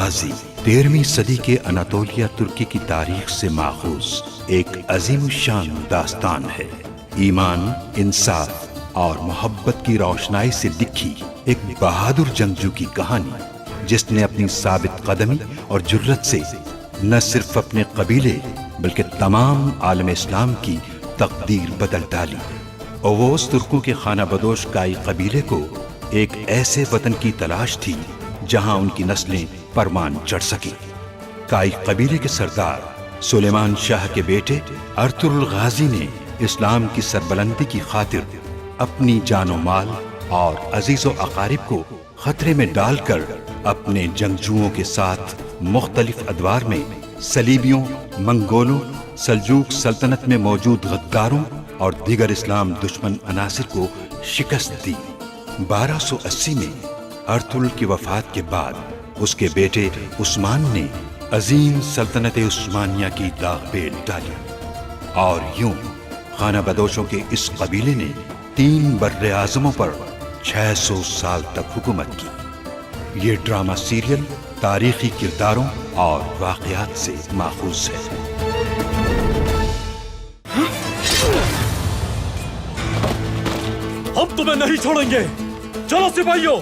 गाजी 13वीं सदी के अनातोलिया तुर्की की तारीख से माखूज एक अजीम शान दास्तान है। ईमान, इंसाफ और मोहब्बत की रोशनाई से लिखी एक बहादुर जंगजू की कहानी, जिसने अपनी साबित कदमी और जुर्रत से न सिर्फ अपने कबीले बल्कि तमाम आलम इस्लाम की तकदीर बदल डाली। ओवोस तुर्कों के खाना बदोश काई कबीले को एक ऐसे वतन की तलाश थी जहां उनकी नस्लें परमान चढ़ सकी। काई कबीले के सरदार सुलेमान शाह के बेटे अर्तुगरुल गाजी ने इस्लाम की सरबलंदी की खातिर अपनी जानो माल और अजीजो अकारिब को खतरे में डालकर अपने जंगजुओं के साथ मुख्तलिफ अदवार में सलीबियों, मंगोलों, सल्जूक सल्तनत में मौजूद गद्दारों और दीगर इस्लाम दुश्मन अनासिर को शिकस्त दी। 1280 में अर्तुगरुल की वफात के बाद उसके बेटे उस्मान ने अजीम सल्तनत उस्मानिया की दागपेल डाली और यूं खाना बदोशों के इस कबीले ने 3 बर्रे आज़मों पर 600 साल तक हुकूमत की। ये ड्रामा सीरियल तारीखी किरदारों और वाक़यात से माखूज है। हम तुम्हें नहीं छोड़ेंगे। चलो सिपाहियों,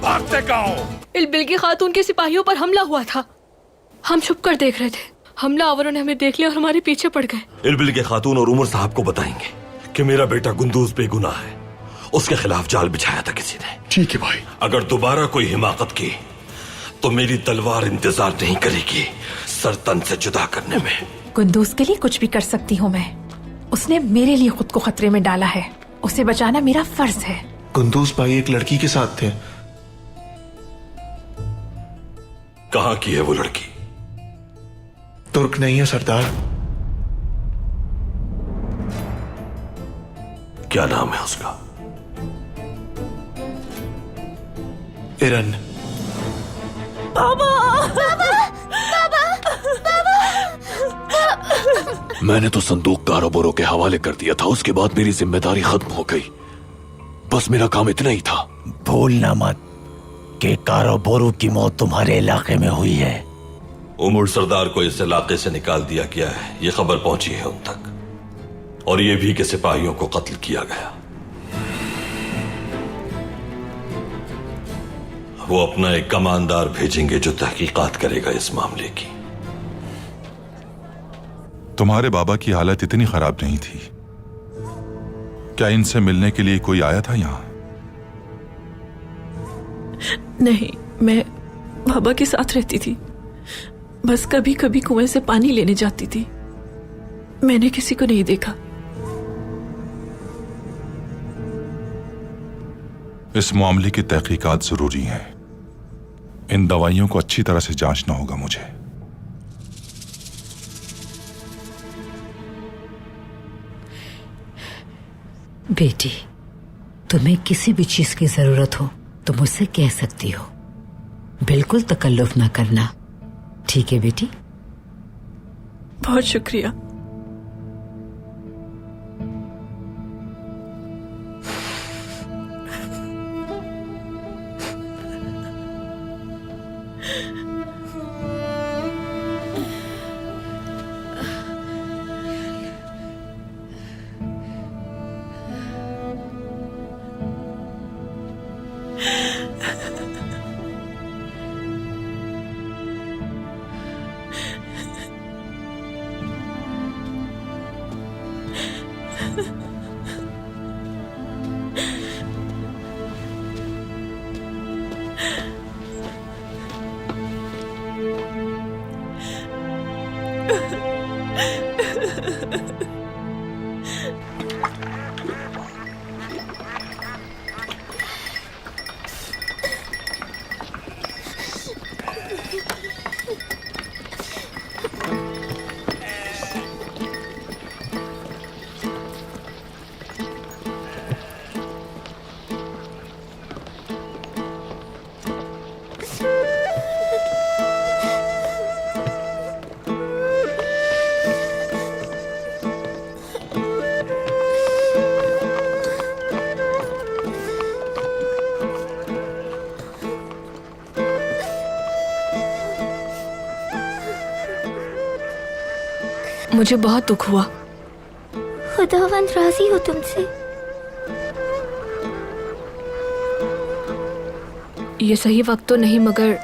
भागते गाओ। इलबिल की खातून के सिपाहियों पर हमला हुआ था। हम छुप कर देख रहे थे। हमलावरों ने हमें देख लिया और हमारे पीछे पड़ गए। इलबिल के खातून और उमर साहब को बताएंगे कि मेरा बेटा गुंदूज बेगुनाह है, उसके खिलाफ जाल बिछाया था किसी ने। ठीक है भाई। अगर दोबारा कोई हिमाकत की तो मेरी तलवार इंतजार नहीं करेगी सर तन से जुदा करने में। गुंदूज के लिए कुछ भी कर सकती हूँ मैं। उसने मेरे लिए खुद को खतरे में डाला है। उसे बचाना मेरा फर्ज है। गुंदूज भाई एक लड़की के साथ थे। कहाँ की है वो लड़की? तुर्क नहीं है सरदार। क्या नाम है उसका? इरन। बाबा! मैंने तो संदूक कारोबारों के हवाले कर दिया था। उसके बाद मेरी जिम्मेदारी खत्म हो गई। बस मेरा काम इतना ही था। भूलना मत कि कारोबारों की मौत तुम्हारे इलाके में हुई है। उमर सरदार को इस इलाके से निकाल दिया गया है, ये खबर पहुंची है उन तक, और ये भी कि सिपाहियों को कत्ल किया गया। वो अपना एक कमांडर भेजेंगे जो तहकीकात करेगा इस मामले की। तुम्हारे बाबा की हालत इतनी खराब नहीं थी। क्या इनसे मिलने के लिए कोई आया था यहाँ? नहीं, मैं बाबा के साथ रहती थी। बस कभी कभी कुएं से पानी लेने जाती थी। मैंने किसी को नहीं देखा। इस मामले की तहकीकात जरूरी है। इन दवाइयों को अच्छी तरह से जांचना होगा मुझे। बेटी, तुम्हें किसी भी चीज की जरूरत हो तो मुझसे कह सकती हो। बिल्कुल तकल्लुफ ना करना, ठीक है बेटी? बहुत शुक्रिया। मुझे बहुत दुख हुआ। खुदावंद राजी हो तुमसे। ये सही वक्त तो नहीं, मगर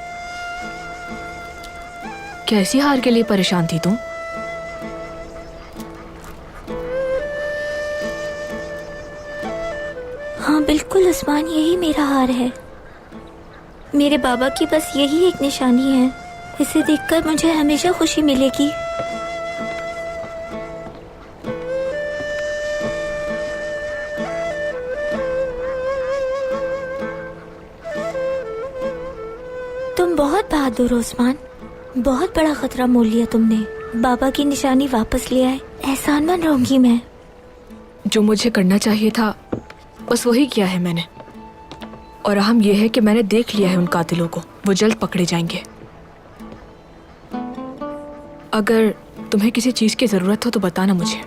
कैसी हार के लिए परेशान थी तुम? हाँ बिल्कुल उस्मान, यही मेरा हार है। मेरे बाबा की बस यही एक निशानी है, इसे देखकर मुझे हमेशा खुशी मिलेगी। तुम बहुत बहादुर हो उस्मान, बहुत बड़ा खतरा मोल लिया तुमने। बाबा की निशानी वापस ले आए, एहसानमंद रहूंगी मैं। जो मुझे करना चाहिए था बस वही किया है मैंने, और अहम यह है कि मैंने देख लिया है उन कातिलों को, वो जल्द पकड़े जाएंगे। अगर तुम्हें किसी चीज की जरूरत हो तो बताना मुझे।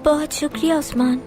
बहुत शुक्रिया उस्मान।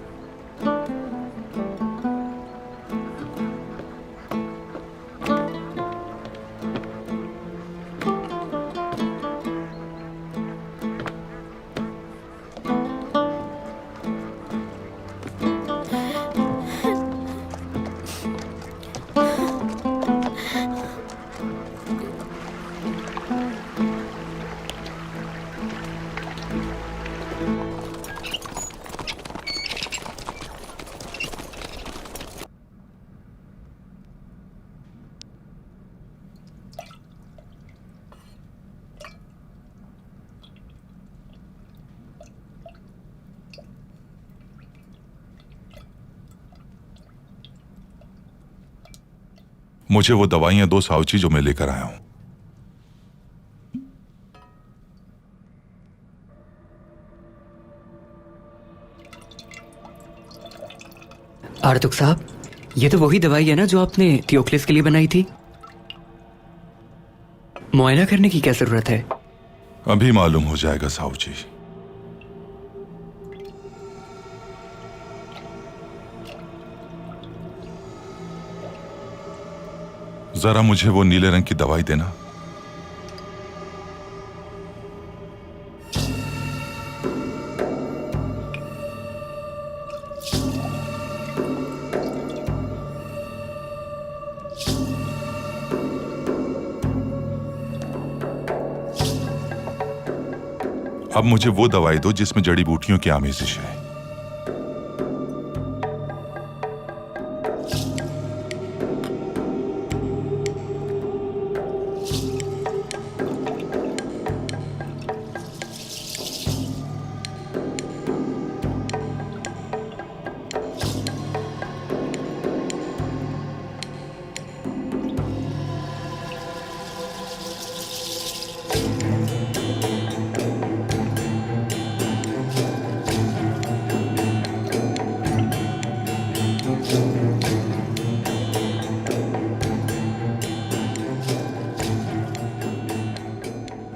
मुझे वो दवाइयां दो साउची जो मैं लेकर आया हूं। आर्तुक साहब, ये तो वही दवाई है ना जो आपने थियोक्लिस के लिए बनाई थी? मुआयना करने की क्या जरूरत है? अभी मालूम हो जाएगा साउची। जरा मुझे वो नीले रंग की दवाई देना। अब मुझे वो दवाई दो जिसमें जड़ी बूटियों की आमेजिश है।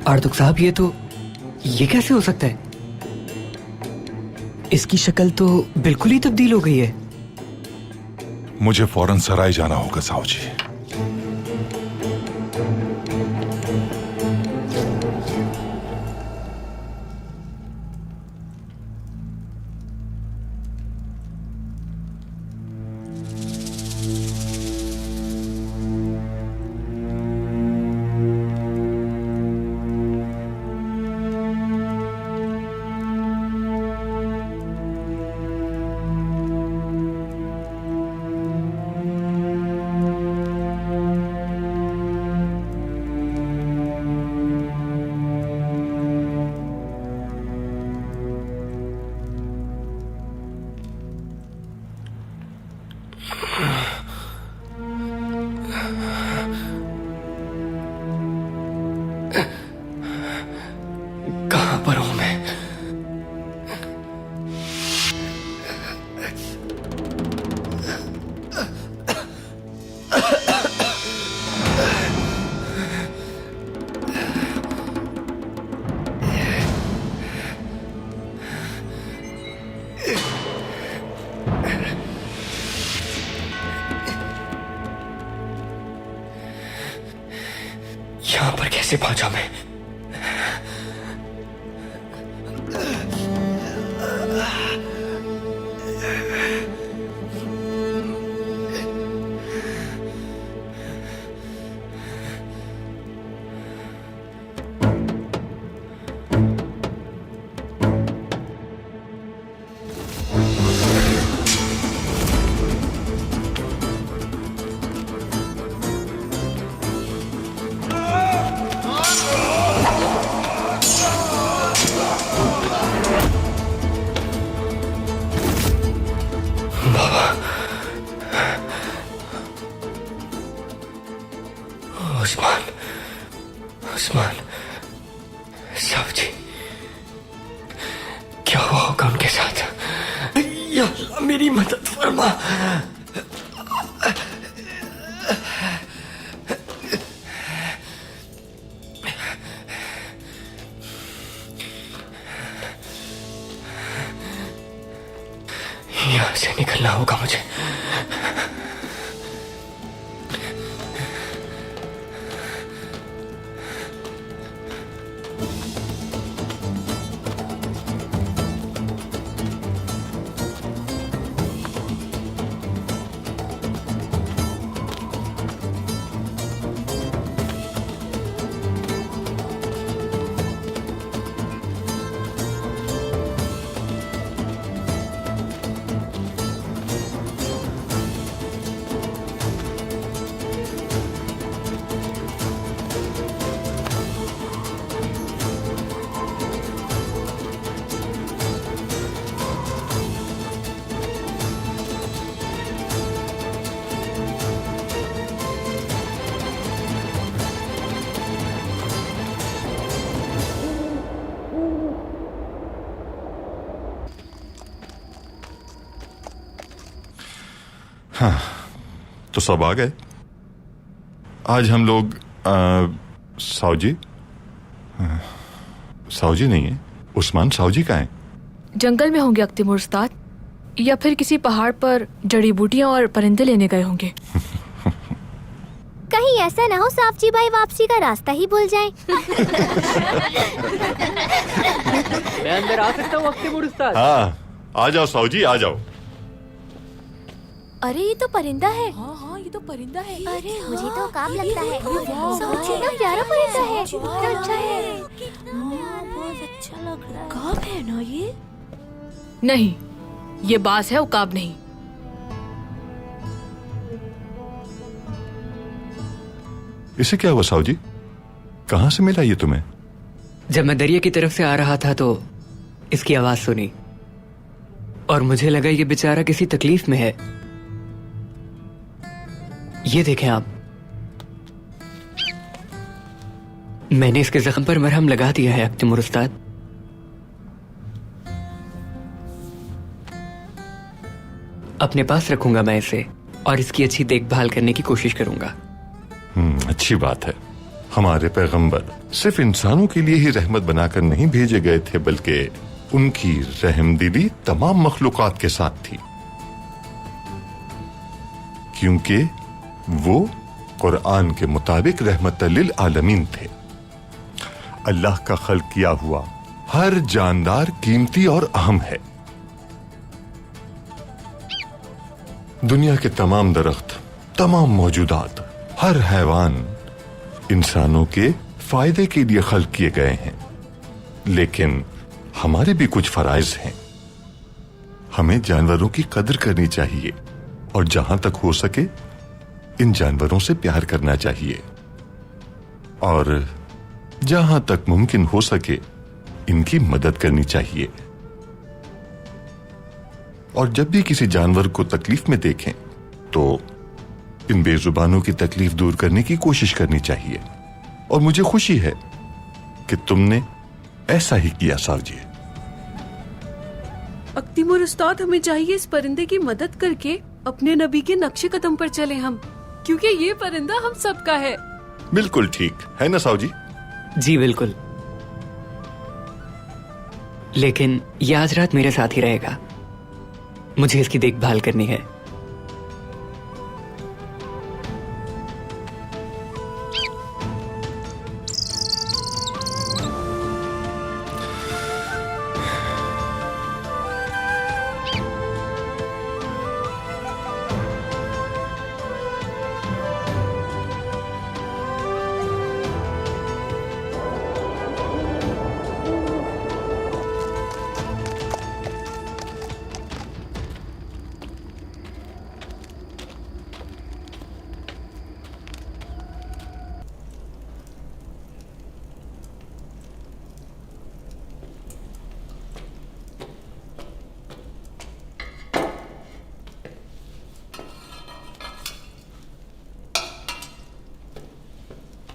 आर्तुक साहब, ये कैसे हो सकता है? इसकी शक्ल तो बिल्कुल ही तब्दील हो गई है। मुझे फौरन सराय जाना होगा साउजी। कहां पर हूं मैं? यहां पर कैसे पहुंचा मैं? मेरी मदद फरमा। यहाँ से निकलना होगा मुझे। हाँ, तो सब आ गए। आज हम लोग साउजी नहीं है, उस्मान साउजी का है। जंगल में होंगे अख्तिमुर उस्ताद, या फिर किसी पहाड़ पर जड़ी बूटियां और परिंदे लेने गए होंगे। कहीं ऐसा ना हो साफजी भाई वापसी का रास्ता ही भूल जाएं। मैं अंदर आ सकता हूँ अख्तिमुर उस्ताद? हाँ, आ जाओ साउजी, आ जाओ। अरे ये तो परिंदा है। हाँ ये तो परिंदा है। अरे मुझे तो काम लगता है। सोचिए ना, प्यारा परिंदा है, कितना अच्छा है। बहुत अच्छा लग रहा है। काम है ना ये? नहीं, ये बाज है, उकाब नहीं। इसे क्या हुआ साउजी? कहाँ से मिला ये तुम्हें? जब मैं दरिया की तरफ से आ रहा था तो इसकी आवाज सुनी और मुझे लगा ये बेचारा किसी तकलीफ में है। ये देखें आप, मैंने इसके जख्म पर मरहम लगा दिया है अख्तिमुर उस्ताद। अपने पास रखूंगा मैं इसे और इसकी अच्छी देखभाल करने की कोशिश करूंगा। अच्छी बात है। हमारे पैगंबर सिर्फ इंसानों के लिए ही रहमत बनाकर नहीं भेजे गए थे, बल्कि उनकी रहमदिली तमाम मखलूकात के साथ थी, क्योंकि वो कुरान के मुताबिक रहमत लिल आलमीन थे। अल्लाह का खल्क किया हुआ हर जानदार कीमती और अहम है। दुनिया के तमाम दरख्त, तमाम मौजूदात, हर हैवान इंसानों के फायदे के लिए खल्क किए गए हैं, लेकिन हमारे भी कुछ फराइज हैं। हमें जानवरों की कदर करनी चाहिए और जहां तक हो सके इन जानवरों से प्यार करना चाहिए, और जहां तक मुमकिन हो सके इनकी मदद करनी चाहिए। और जब भी किसी जानवर को तकलीफ में देखें तो इन बेजुबानों की तकलीफ दूर करने की कोशिश करनी चाहिए। और मुझे खुशी है कि तुमने ऐसा ही किया सावजी। अख्तिमुर उस्ताद, हमें चाहिए इस परिंदे की मदद करके अपने नबी के नक्शे कदम पर चले हम, क्योंकि ये परिंदा हम सबका है। बिल्कुल ठीक है ना सावजी? जी बिल्कुल, लेकिन ये आज रात मेरे साथ ही रहेगा। मुझे इसकी देखभाल करनी है।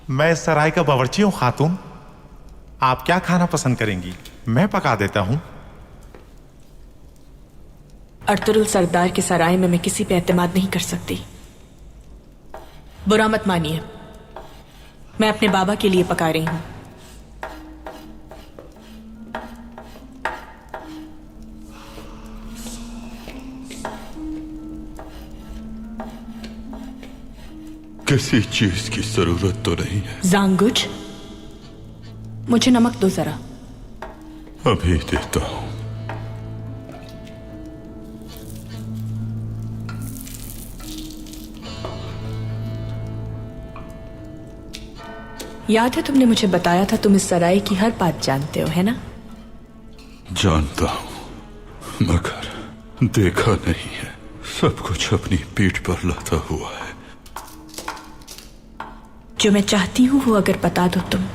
मैं इस सराय का बावर्ची हूं खातून। आप क्या खाना पसंद करेंगी? मैं पका देता हूं। अर्तुरुल सरदार के सराय में मैं किसी पे एतमाद नहीं कर सकती। बुरा मत मानिए, मैं अपने बाबा के लिए पका रही हूं। किसी चीज की जरूरत तो नहीं है। जांगुज, मुझे नमक दो जरा। अभी देता हूं। याद है तुमने मुझे बताया था तुम इस सराय की हर बात जानते हो, है ना? जानता हूं, मगर देखा नहीं है। सब कुछ अपनी पीठ पर लाता हुआ है। जो मैं चाहती हूं वो अगर बता दो तुम,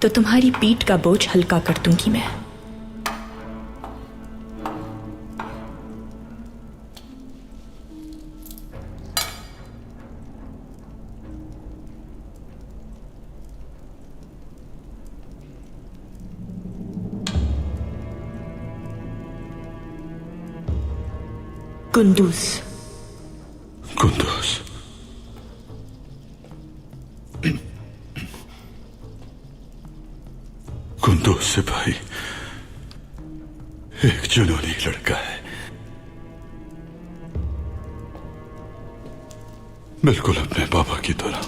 तो तुम्हारी पीठ का बोझ हल्का कर दूंगी मैं। कुंदूज। कुंदूज, कुंदूज सिपाही एक जुनूनी लड़का है, बिल्कुल अपने बाबा की तरह।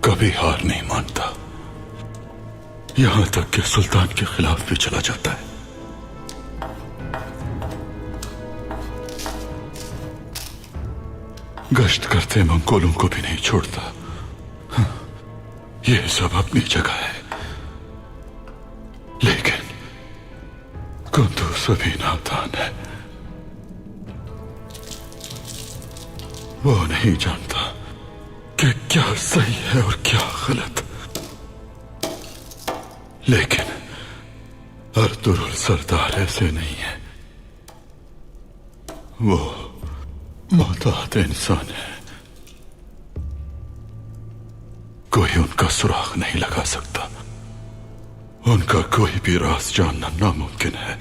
कभी हार नहीं मानता, यहां तक कि सुल्तान के खिलाफ भी चला जाता है। गश्त करते मंगोलों को भी नहीं छोड़ता। ये सब अपनी जगह है, लेकिन कुंदूज अभी नादान है। वो नहीं जानता कि क्या सही है और क्या गलत। लेकिन अर्तुरुल सरदार ऐसे नहीं है। वो मोहतात इंसान है, कोई उनका सुराग नहीं लगा सकता। उनका कोई भी राज जानना नामुमकिन है।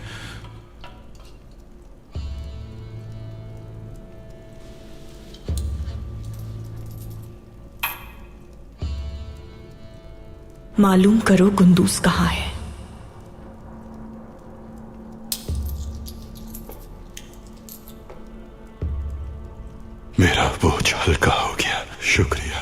मालूम करो कुंदूज कहां है। मेरा बोझ हल्का हो गया, शुक्रिया।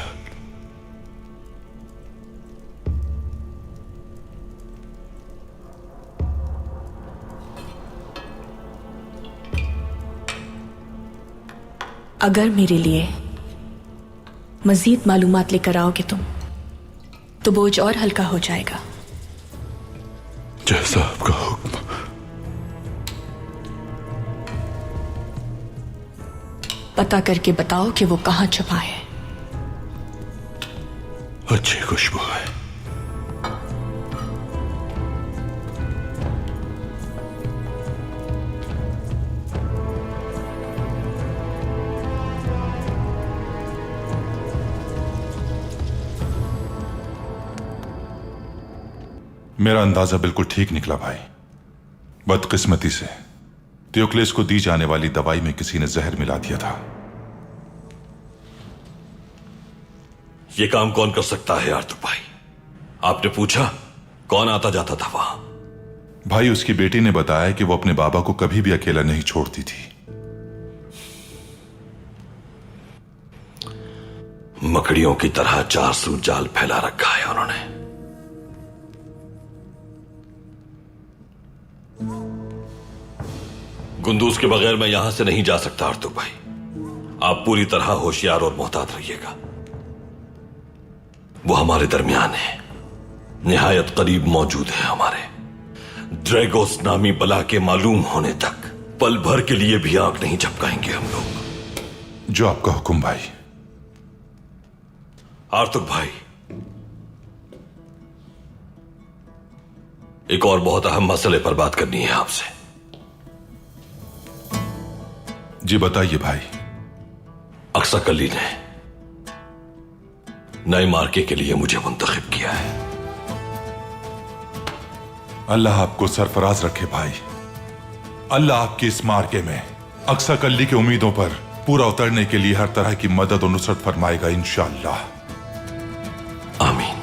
अगर मेरे लिए मजीद मालूमात लेकर आओगे तुम, तो बोझ और हल्का हो जाएगा। जैसा आपका हुक्म। पता करके बताओ कि वो कहां छुपा है। अच्छी खुशबू है। मेरा अंदाजा बिल्कुल ठीक निकला भाई। बदकिस्मती से त्योक्लेस को दी जाने वाली दवाई में किसी ने जहर मिला दिया था। यह काम कौन कर सकता है आर्तुर भाई? आपने पूछा कौन आता जाता था वहां? भाई, उसकी बेटी ने बताया कि वो अपने बाबा को कभी भी अकेला नहीं छोड़ती थी। मकड़ियों की तरह चारसू जाल फैला रखा है उन्होंने। कुंदूज के बगैर मैं यहां से नहीं जा सकता आर्तुर भाई। आप पूरी तरह होशियार और मोहतात रहिएगा। वो हमारे दरमियान है, निहायत करीब मौजूद है हमारे। ड्रैगोस नामी बला के मालूम होने तक पल भर के लिए भी आंख नहीं झपकाएंगे हम लोग। जो आपका हुक्म भाई। आर्तुर भाई, एक और बहुत अहम मसले पर बात करनी है आपसे। जी बताइए भाई। अक्सकली ने नए मार्के के लिए मुझे मुंतखब किया है। अल्लाह आपको सरफराज रखे भाई। अल्लाह आपकी इस मार्के में अक्सा कल्ली की उम्मीदों पर पूरा उतरने के लिए हर तरह की मदद और नुसरत फरमाएगा इंशाअल्लाह। आमीन।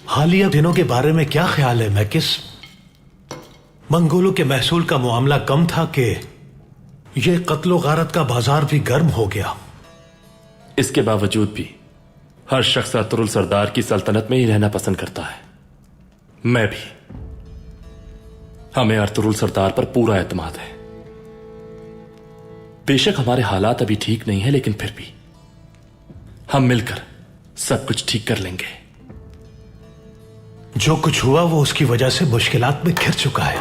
हालिया दिनों के बारे में क्या ख्याल है मैकिस? मंगोलों के महसूल का मामला कम था कि यह कत्लो गारत का बाजार भी गर्म हो गया। इसके बावजूद भी हर शख्स अर्तुरुल सरदार की सल्तनत में ही रहना पसंद करता है। मैं भी। हमें अर्तुरुल सरदार पर पूरा एतमाद है। बेशक हमारे हालात अभी ठीक नहीं है, लेकिन फिर भी हम मिलकर सब कुछ ठीक कर लेंगे। जो कुछ हुआ वो उसकी वजह से मुश्किलात में घिर चुका है।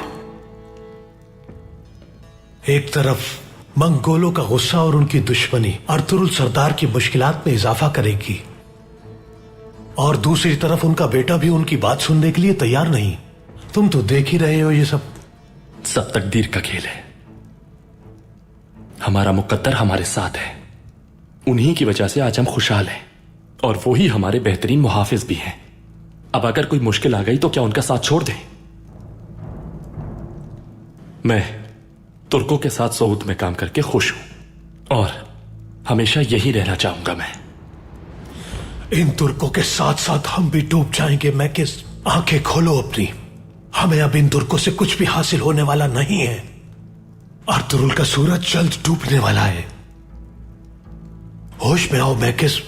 एक तरफ मंगोलों का गुस्सा और उनकी दुश्मनी अर्तुरुल सरदार की मुश्किलात में इजाफा करेगी, और दूसरी तरफ उनका बेटा भी उनकी बात सुनने के लिए तैयार नहीं। तुम तो देख ही रहे हो, ये सब तकदीर का खेल है। हमारा मुकद्दर हमारे साथ है। उन्हीं की वजह से आज हम खुशहाल हैं, और वो ही हमारे बेहतरीन मुहाफिज भी हैं। अब अगर कोई मुश्किल आ गई तो क्या उनका साथ छोड़ दें? मैं तुर्कों के साथ सऊद में काम करके खुश हूं, और हमेशा यही रहना चाहूंगा। मैं इन तुर्कों के साथ साथ हम भी डूब जाएंगे मैकिस। आंखें खोलो अपनी। हमें अब इन तुर्कों से कुछ भी हासिल होने वाला नहीं है। अर्तुरुल का सूरज जल्द डूबने वाला है। होश में आओ मैकिस।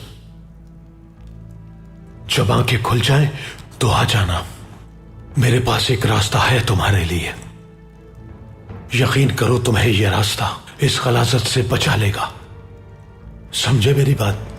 जब आंखें खुल जाएं तो आ जाना। मेरे पास एक रास्ता है तुम्हारे लिए। यकीन करो, तुम्हें यह रास्ता इस गलाजत से बचा लेगा। समझे मेरी बात?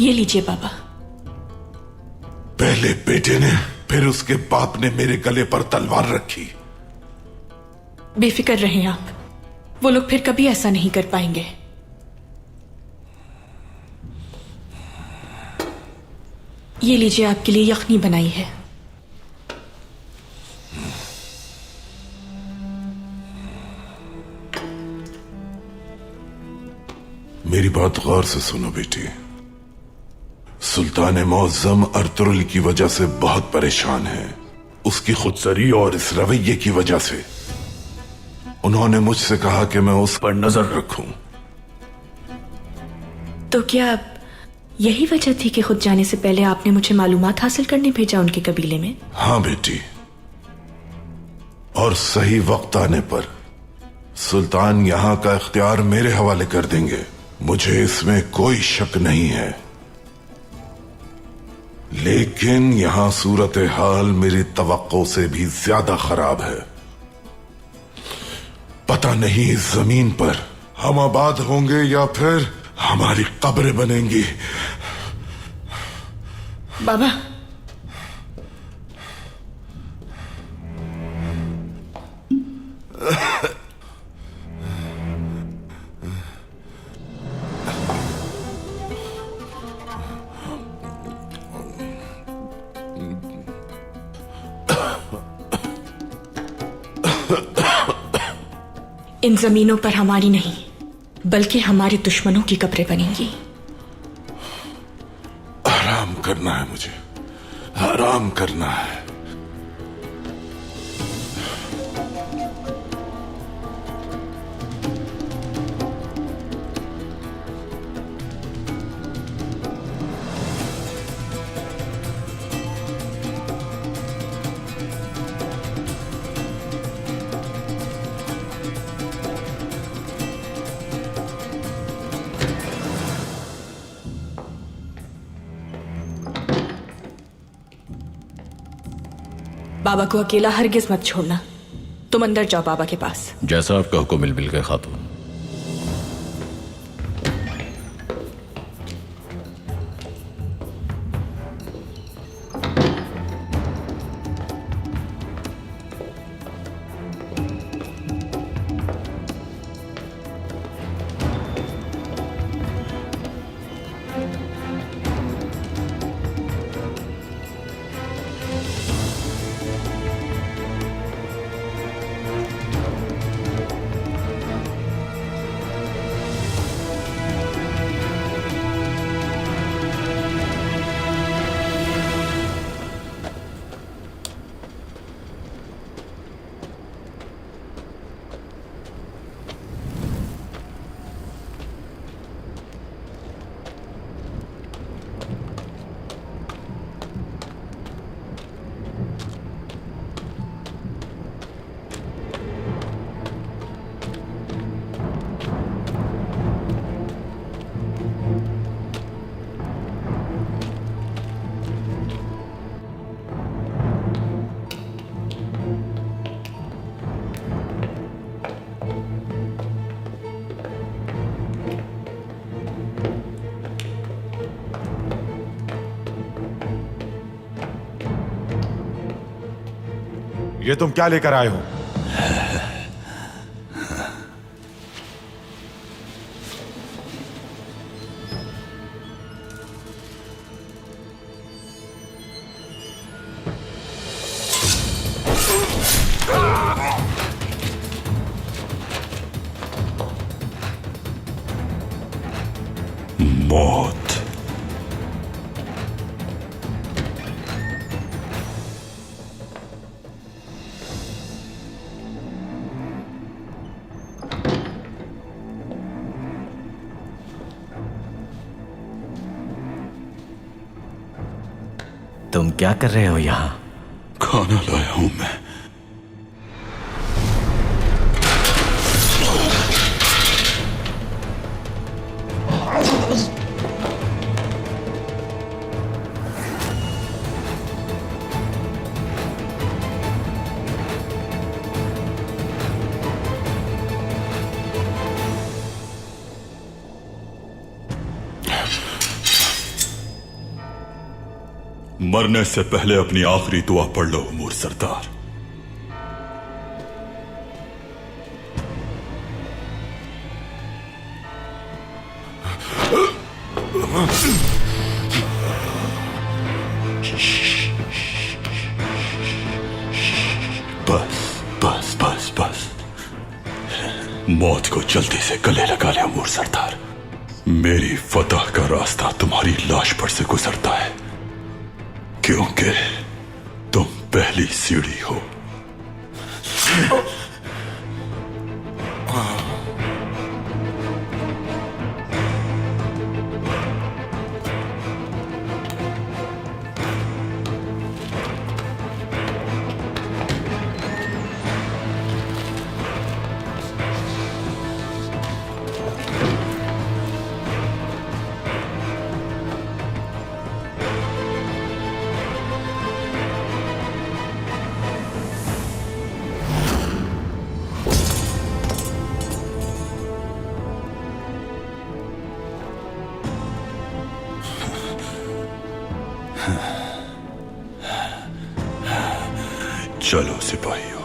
ये लीजिए बाबा। पहले बेटे ने, फिर उसके बाप ने मेरे गले पर तलवार रखी। बेफिक्र रहें आप, वो लोग फिर कभी ऐसा नहीं कर पाएंगे। ये लीजिए, आपके लिए यखनी बनाई है। मेरी बात गौर से सुनो बेटी। सुल्तान मौज़म अर्तुरुल की वजह से बहुत परेशान है। उसकी खुदसरी और इस रवैये की वजह से उन्होंने मुझसे कहा कि मैं उस पर नजर रखूं। तो क्या यही वजह थी कि खुद जाने से पहले आपने मुझे मालूमात हासिल करने भेजा उनके कबीले में? हाँ बेटी, और सही वक्त आने पर सुल्तान यहां का इख्तियार मेरे हवाले कर देंगे। मुझे इसमें कोई शक नहीं है। लेकिन यहां सूरत हाल मेरी तवक्को से भी ज्यादा खराब है। पता नहीं इस जमीन पर हम आबाद होंगे या फिर हमारी कब्रें बनेंगी। बाबा, इन जमीनों पर हमारी नहीं बल्कि हमारे दुश्मनों की कब्रें बनेंगी। आराम करना है मुझे, आराम करना है। बाबा को अकेला हरगिज मत छोड़ना। तुम अंदर जाओ बाबा के पास। जैसा आपका हुक्म मिल के खातून। ये तुम क्या लेकर आए हो? मौत। तुम क्या कर रहे हो यहाँ? खाना लाया हूं मैं। मरने से पहले अपनी आखिरी दुआ पढ़ लो उमूर सरदार। बस बस बस बस, मौत को जल्दी से गले लगा ले उमूर सरदार। मेरी फतह का रास्ता तुम्हारी लाश पर से गुजरता है, क्योंकि तुम पहली सीढ़ी हो। चलो सिपाहियों।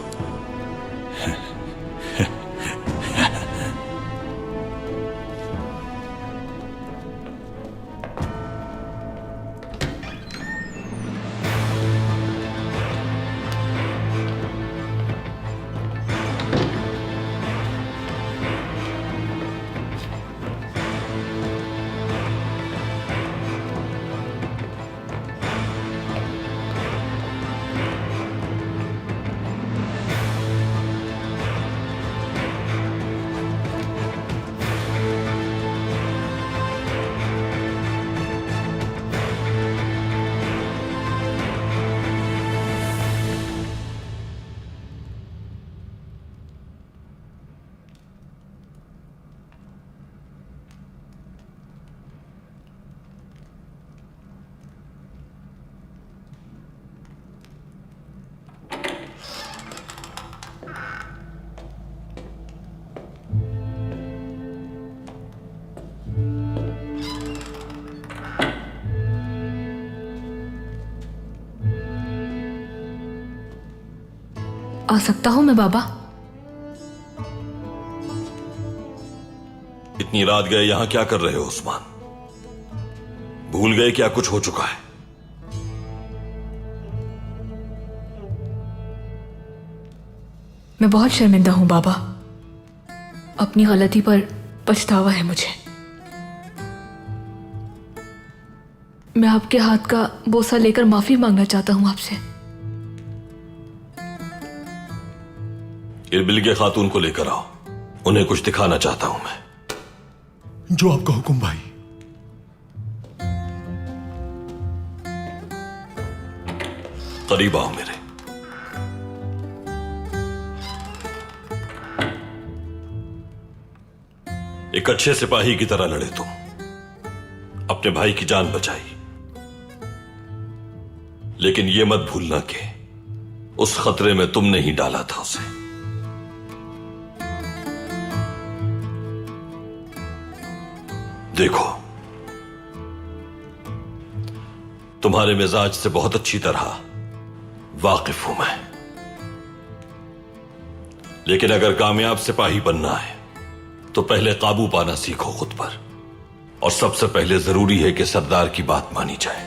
आ सकता हूं मैं बाबा? इतनी रात गए यहां क्या कर रहे हो उस्मान? भूल गए क्या कुछ हो चुका है? मैं बहुत शर्मिंदा हूं बाबा। अपनी गलती पर पछतावा है मुझे। मैं आपके हाथ का बोसा लेकर माफी मांगना चाहता हूं आपसे। इरबिल के खातून को लेकर आओ, उन्हें कुछ दिखाना चाहता हूं मैं। जो आपका हुक्म भाई। करीब आओ मेरे। एक अच्छे सिपाही की तरह लड़े तुम, अपने भाई की जान बचाई। लेकिन यह मत भूलना कि उस खतरे में तुमने ही डाला था उसे। देखो, तुम्हारे मिजाज से बहुत अच्छी तरह वाकिफ हूं मैं, लेकिन अगर कामयाब सिपाही बनना है तो पहले काबू पाना सीखो खुद पर। और सबसे पहले जरूरी है कि सरदार की बात मानी जाए।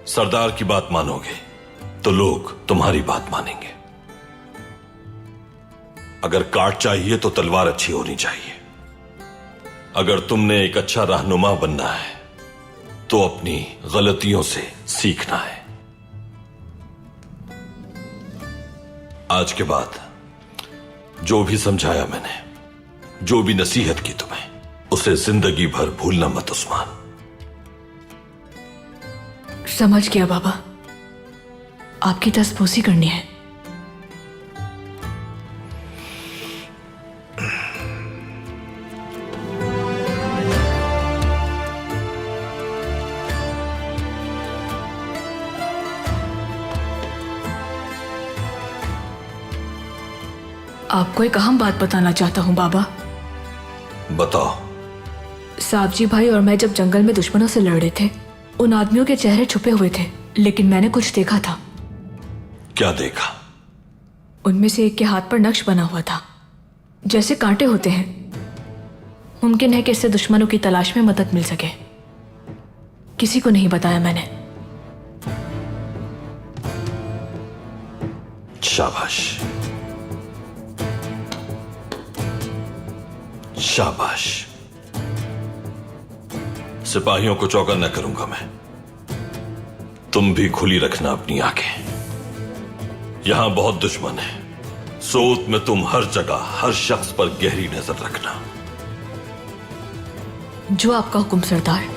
सरदार की बात मानोगे तो लोग तुम्हारी बात मानेंगे। अगर काट चाहिए तो तलवार अच्छी होनी चाहिए। अगर तुमने एक अच्छा रहनुमा बनना है तो अपनी गलतियों से सीखना है। आज के बाद जो भी समझाया मैंने, जो भी नसीहत की तुम्हें, उसे जिंदगी भर भूलना मत उस्मान। समझ गया बाबा, आपकी तसपोसी करनी है। आपको एक अहम बात बताना चाहता हूं बाबा। बताओ। साबजी भाई और मैं जब जंगल में दुश्मनों से लड़ रहे थे, उन आदमियों के चेहरे छुपे हुए थे, लेकिन मैंने कुछ देखा था। क्या देखा? उनमें से एक के हाथ पर नक्श बना हुआ था, जैसे कांटे होते हैं। मुमकिन है कि इससे दुश्मनों की तलाश में मदद मिल सके। किसी को नहीं बताया मैंने। शाबाश, शाबाश। सिपाहियों को चौकन्ना करूंगा मैं। तुम भी खुली रखना अपनी आंखें। यहां बहुत दुश्मन है। सोत में तुम हर जगह, हर शख्स पर गहरी नजर रखना। जो आपका हुक्म सरदार।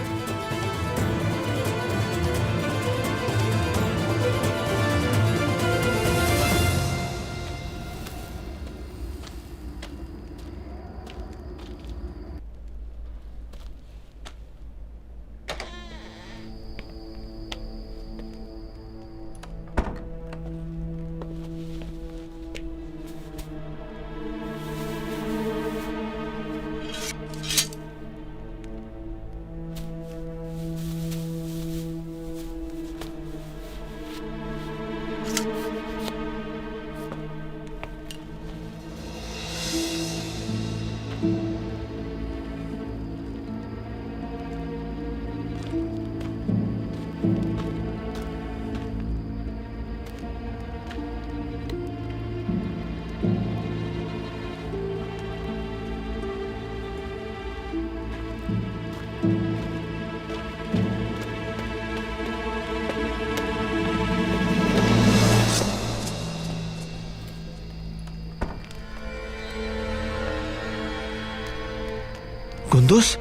कुंदुस,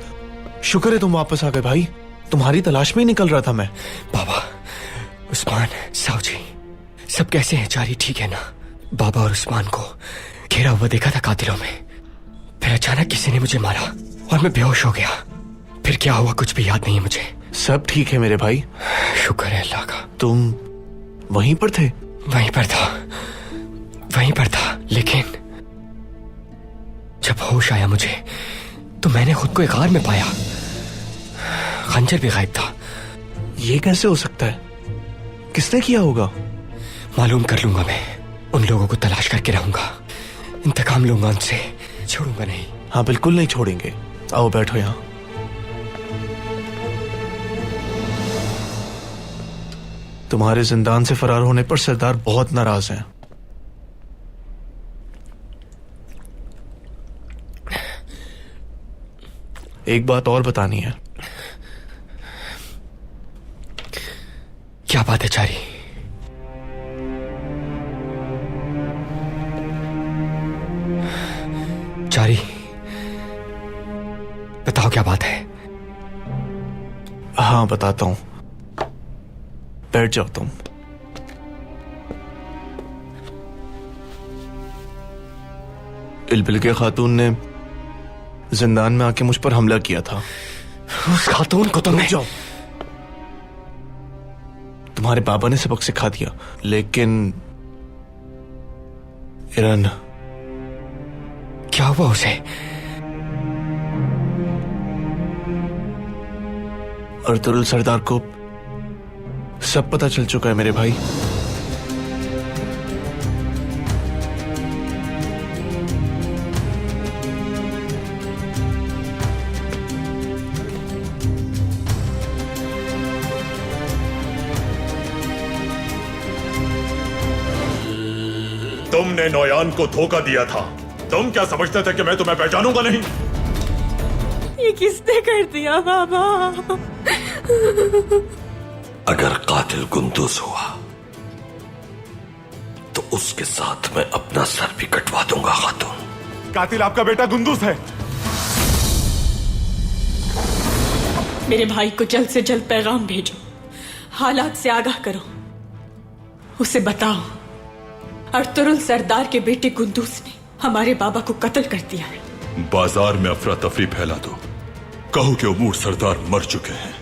शुक्र है तुम वापस आ गए भाई। तुम्हारी तलाश में ही निकल रहा था मैं। बाबा, उस्मान, साहू सब कैसे हैं? चारी ठीक है ना? बाबा और उस्मान को घेरा हुआ देखा था कातिलों में। फिर अचानक किसी ने मुझे मारा और मैं बेहोश हो गया। फिर क्या हुआ कुछ भी याद नहीं है मुझे। सब ठीक है मेरे भाई, शुक्र है अल्लाह का। तुम वहीं पर थे? वहीं पर था, लेकिन जब होश आया मुझे तो मैंने खुद को एक गार में पाया। खंजर भी गायब था। ये कैसे हो सकता है? किसने किया होगा? मालूम कर लूंगा मैं। उन लोगों को तलाश करके रहूंगा, इंतकाम लूंगा उनसे, छोड़ूंगा नहीं। हाँ बिल्कुल नहीं छोड़ेंगे। आओ बैठो यहाँ। तुम्हारे जिंदान से फरार होने पर सरदार बहुत नाराज हैं। एक बात और बतानी है। क्या बात है चारी? चारी, बताओ क्या बात है? हाँ बताता हूं, बैठ जाओ तुम। इलबिल के खातून ने जिंदान में आके मुझ पर हमला किया था। उस खातून को तुमने? जाओ, तुम्हारे बाबा ने सबक सिखा दिया, लेकिन इरन, क्या हुआ उसे? अर्तुरुल सरदार को सब पता चल चुका है मेरे भाई। तुमने नौयान को धोखा दिया था। तुम क्या समझते थे कि मैं तुम्हें पहचानूंगा नहीं? ये किसने कर दिया बाबा? अगर कातिल गुंदुस हुआ तो उसके साथ मैं अपना सर भी कटवा दूंगा खातून। कातिल आपका बेटा गुंदुस है। मेरे भाई को जल्द से जल्द पैगाम भेजो, हालात से आगाह करो। उसे बताओ अर्तुरुल सरदार के बेटे गुंदुस ने हमारे बाबा को कत्ल कर दिया है। बाजार में अफरा तफरी फैला दो, कहो कि उमूर सरदार मर चुके हैं।